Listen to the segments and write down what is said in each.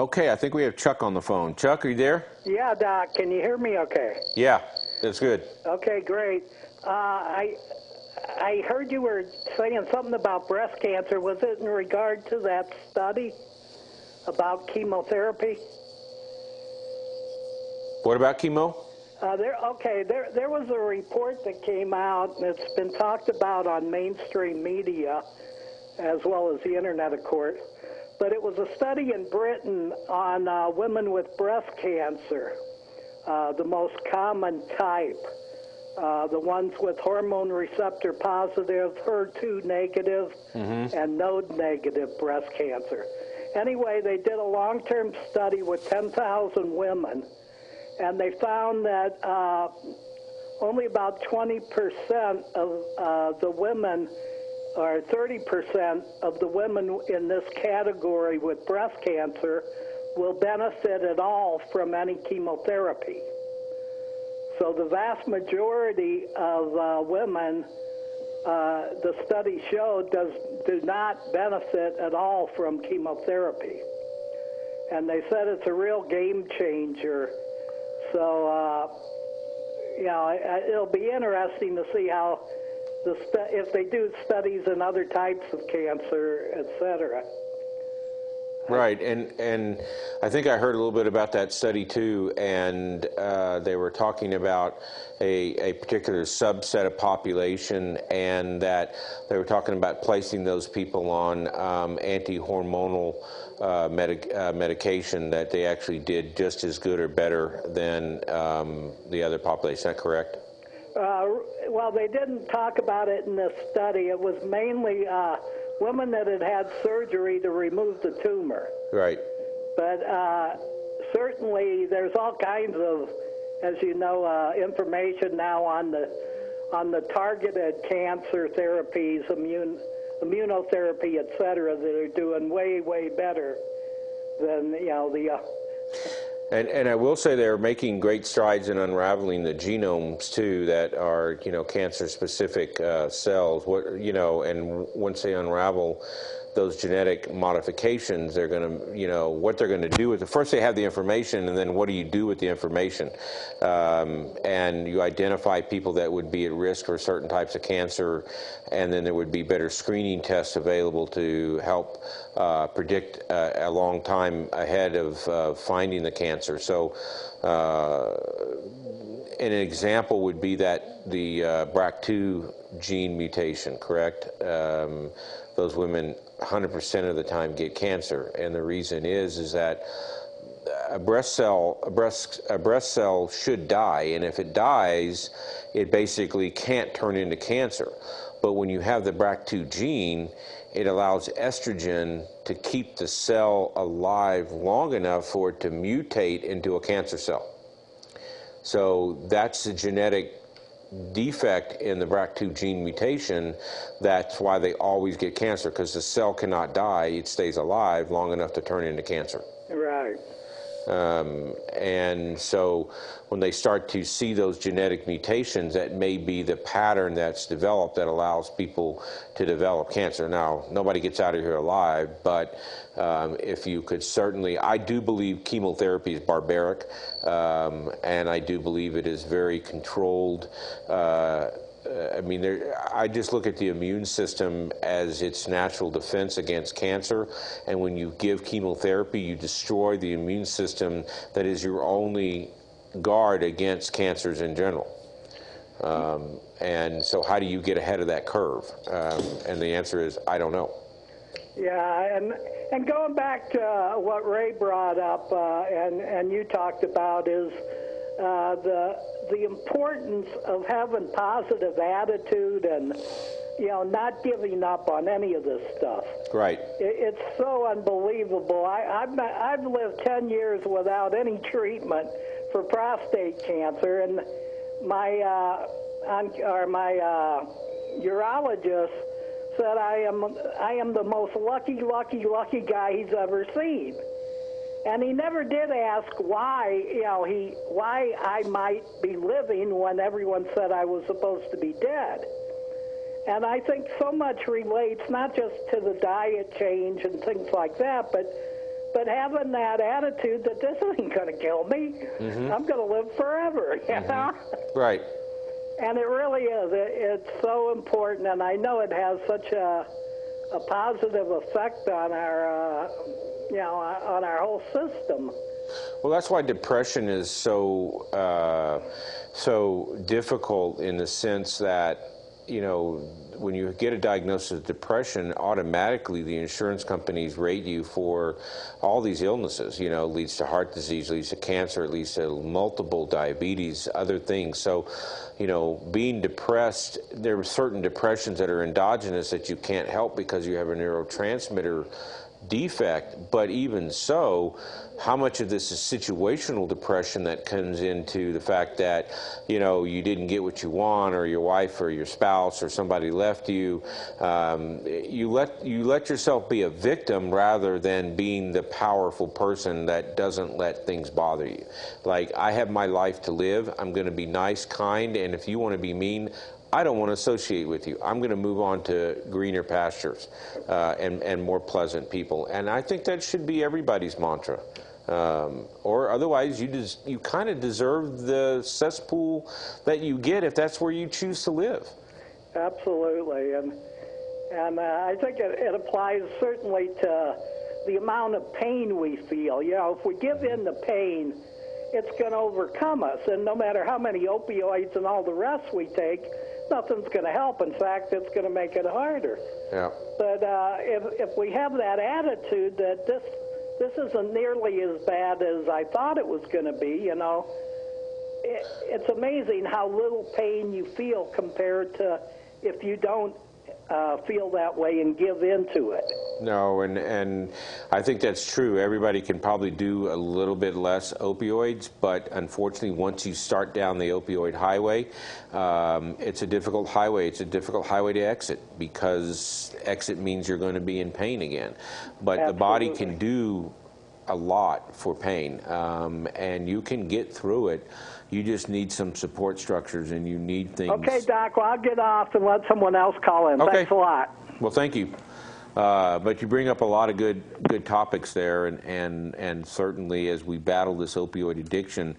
Okay, I think we have Chuck on the phone. Chuck, are you there? Yeah, Doc. Can you hear me okay? Yeah, that's good. Okay, great. I heard you were saying something about breast cancer. Was it in regard to that study about chemotherapy? What about chemo? There was a report that came out, and it's been talked about on mainstream media as well as the internet, of course. But it was a study in Britain on women with breast cancer, the most common type, the ones with hormone receptor positive, HER2 negative, and node negative breast cancer. Anyway, they did a long-term study with 10,000 women, and they found that only about 20% of the women, or 30% of the women in this category with breast cancer will benefit at all from any chemotherapy. So the vast majority of women, the study showed, do not benefit at all from chemotherapy. And they said it's a real game changer. So, it'll be interesting to see how if they do studies in other types of cancer, et cetera. Right, and I think I heard a little bit about that study too, and they were talking about a particular subset of population, and that they were talking about placing those people on anti-hormonal medication, that they actually did just as good or better than the other population. Is that correct? Well, they didn't talk about it in this study. It was mainly women that had had surgery to remove the tumor. Right. But certainly there's all kinds of, as you know, information now on the targeted cancer therapies, immunotherapy, et cetera, that are doing way, way better than, the... And I will say they're making great strides in unraveling the genomes too, that are cancer-specific cells. And once they unravel those genetic modifications, they're going to what they're going to do with it. First, they have the information, and then what do you do with the information? And you identify people that would be at risk for certain types of cancer, and then there would be better screening tests available to help predict a long time ahead of finding the cancer. So an example would be that the BRCA2 gene mutation, correct? Those women 100% of the time get cancer, and the reason is that a breast cell should die, and if it dies, it basically can't turn into cancer. But when you have the BRCA2 gene, it allows estrogen to keep the cell alive long enough for it to mutate into a cancer cell. So that's the genetic defect in the BRCA2 gene mutation. That's why they always get cancer, because the cell cannot die. It stays alive long enough to turn into cancer. Right. And so when they start to see those genetic mutations, that may be the pattern that's developed that allows people to develop cancer. Now, nobody gets out of here alive, but if you could certainly, I do believe chemotherapy is barbaric, and I do believe it is very controlled. I just look at the immune system as its natural defense against cancer, and when you give chemotherapy, you destroy the immune system that is your only guard against cancers in general. And so how do you get ahead of that curve? And the answer is, I don't know. Yeah, and going back to what Ray brought up and you talked about is the importance of having positive attitude and not giving up on any of this stuff. Right. It's so unbelievable. I've lived 10 years without any treatment for prostate cancer, and my urologist said I am the most lucky guy he's ever seen. And he never did ask why I might be living when everyone said I was supposed to be dead. And I think so much relates not just to the diet change and things like that, but but having that attitude that this isn't going to kill me, I'm going to live forever, you know? Right. And it really is. It's so important, and I know it has such a positive effect on our, you know, on our whole system. Well, that's why depression is so so difficult in the sense that, you know, when you get a diagnosis of depression, automatically the insurance companies rate you for all these illnesses. You know, it leads to heart disease, leads to cancer, it leads to multiple diabetes, other things. So, you know, being depressed, there are certain depressions that are endogenous that you can't help because you have a neurotransmitter defect, but even so, how much of this is situational depression that comes into the fact that, you know, you didn't get what you want, or your wife or your spouse or somebody left you. You let yourself be a victim rather than being the powerful person that doesn't let things bother you. Like, I have my life to live. I'm going to be nice, kind, and if you want to be mean, I don't want to associate with you. I'm going to move on to greener pastures and more pleasant people. And I think that should be everybody's mantra. Or otherwise, you kind of deserve the cesspool that you get if that's where you choose to live. Absolutely. And I think it applies certainly to the amount of pain we feel. You know, if we give in to pain, it's going to overcome us. And no matter how many opioids and all the rest we take, nothing's going to help. In fact, it's going to make it harder. Yeah. But if we have that attitude that this isn't nearly as bad as I thought it was going to be, you know, it's amazing how little pain you feel compared to if you don't feel that way and give into it. No, and I think that's true. Everybody can probably do a little bit less opioids, but unfortunately, once you start down the opioid highway, it's a difficult highway. It's a difficult highway to exit, because exit means you're going to be in pain again. But Absolutely. The body can do a lot for pain, and you can get through it. You just need some support structures, and you need things. Okay, Doc, well, I'll get off and let someone else call in. Okay. Thanks a lot. Well, thank you. But you bring up a lot of good topics there, and certainly as we battle this opioid addiction,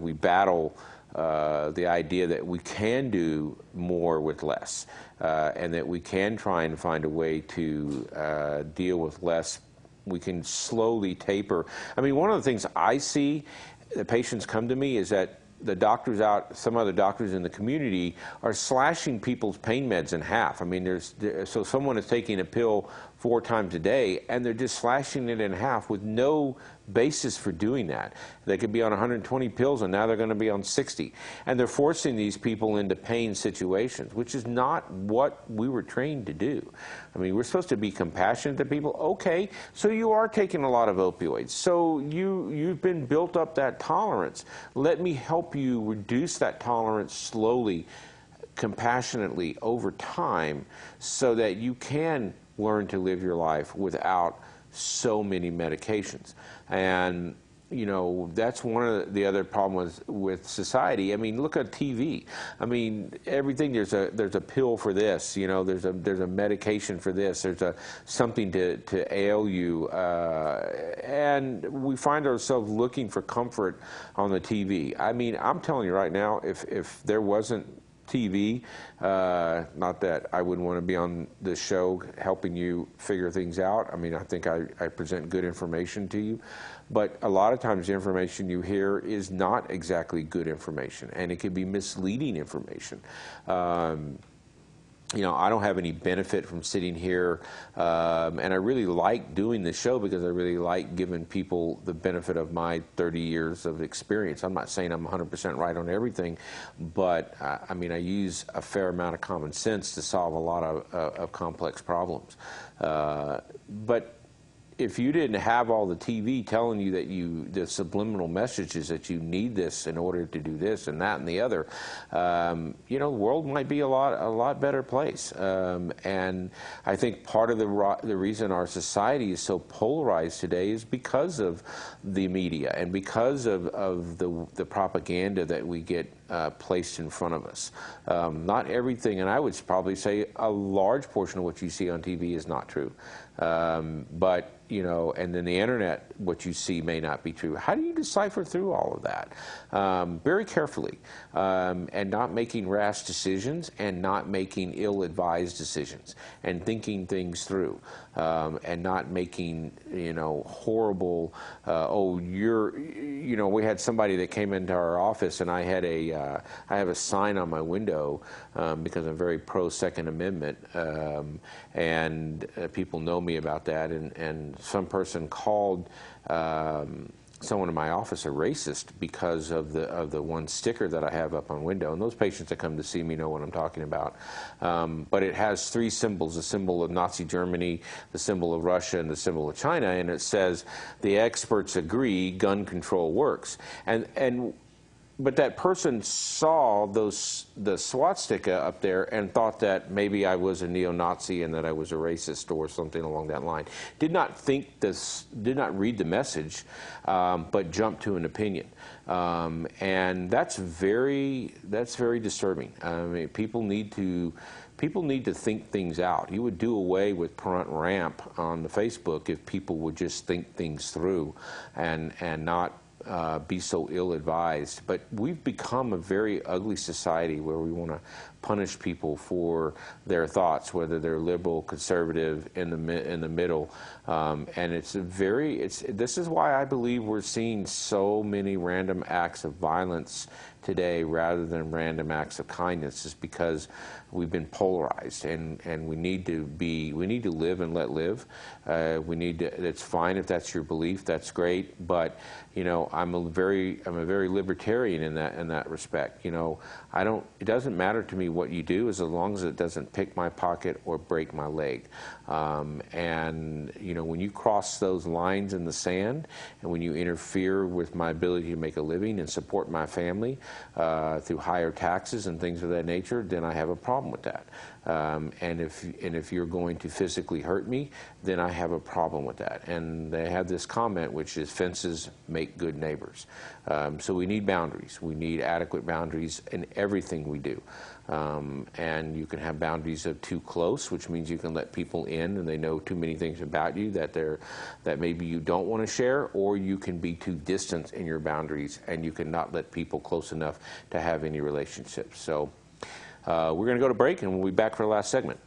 we battle the idea that we can do more with less, and that we can try and find a way to deal with less. We can slowly taper. I mean, one of the things I see, the patients come to me, is that the doctors some other doctors in the community are slashing people's pain meds in half. I mean, so someone is taking a pill 4 times a day, and they're just slashing it in half with no basis for doing that. They could be on 120 pills, and now they're going to be on 60. And they're forcing these people into pain situations, which is not what we were trained to do. I mean, we're supposed to be compassionate to people. Okay, so you are taking a lot of opioids. So you've been built up that tolerance. Let me help you reduce that tolerance slowly, compassionately over time, so that you can learn to live your life without so many medications. And you know, that's one of the other problems with society. I mean, look at TV. I mean, everything, there's a pill for this, you know, there's a medication for this, there's something to ail you, and we find ourselves looking for comfort on the TV. I mean, I'm telling you right now, if there wasn't TV, not that I wouldn't want to be on the show helping you figure things out. I mean, I think I present good information to you, but a lot of times the information you hear is not exactly good information, and it can be misleading information. You know, I don't have any benefit from sitting here, and I really like doing this show because I really like giving people the benefit of my 30 years of experience. I'm not saying I'm 100% right on everything, but I mean, I use a fair amount of common sense to solve a lot of complex problems. But if you didn't have all the TV telling you that the subliminal messages that you need this in order to do this and that and the other, you know, the world might be a lot better place. And I think part of the reason our society is so polarized today is because of the media and because of the propaganda that we get placed in front of us. Not everything, and I would probably say a large portion of what you see on TV is not true. But, you know, and then the internet, what you see may not be true. How do you decipher through all of that? Very carefully, and not making rash decisions and not making ill-advised decisions, and thinking things through, and not making, you know, horrible, you know, we had somebody that came into our office, and I had I have a sign on my window because I'm very pro-Second Amendment, and people know me about that, and some person called someone in my office a racist because of the one sticker that I have up on window. And those patients that come to see me know what I'm talking about. But it has three symbols: the symbol of Nazi Germany, the symbol of Russia, and the symbol of China. And it says, "The experts agree, gun control works." But that person saw the swastika up there and thought that maybe I was a neo-Nazi and that I was a racist or something along that line. Did not think this, did not read the message, but jumped to an opinion. And that's very disturbing. I mean, people need to think things out. You would do away with Parent Ramp on the Facebook if people would just think things through and not be so ill-advised. But we've become a very ugly society where we want to punish people for their thoughts, whether they're liberal, conservative, in the middle, and this is why I believe we're seeing so many random acts of violence today rather than random acts of kindness, is because we've been polarized, and we need to live and let live. It's fine if that's your belief, that's great, but you know, I'm a very libertarian in that respect. You know, it doesn't matter to me what you do as long as it doesn't pick my pocket or break my leg. And you know, when you cross those lines in the sand, and when you interfere with my ability to make a living and support my family through higher taxes and things of that nature, then I have a problem with that. And if you're going to physically hurt me, then I have a problem with that. And they have this comment, which is, fences make good neighbors. So we need boundaries. We need adequate boundaries in everything we do. And you can have boundaries of too close, which means you can let people in and they know too many things about you that maybe you don't want to share, or you can be too distant in your boundaries and you cannot let people close enough to have any relationships. So we're going to go to break, and we'll be back for the last segment.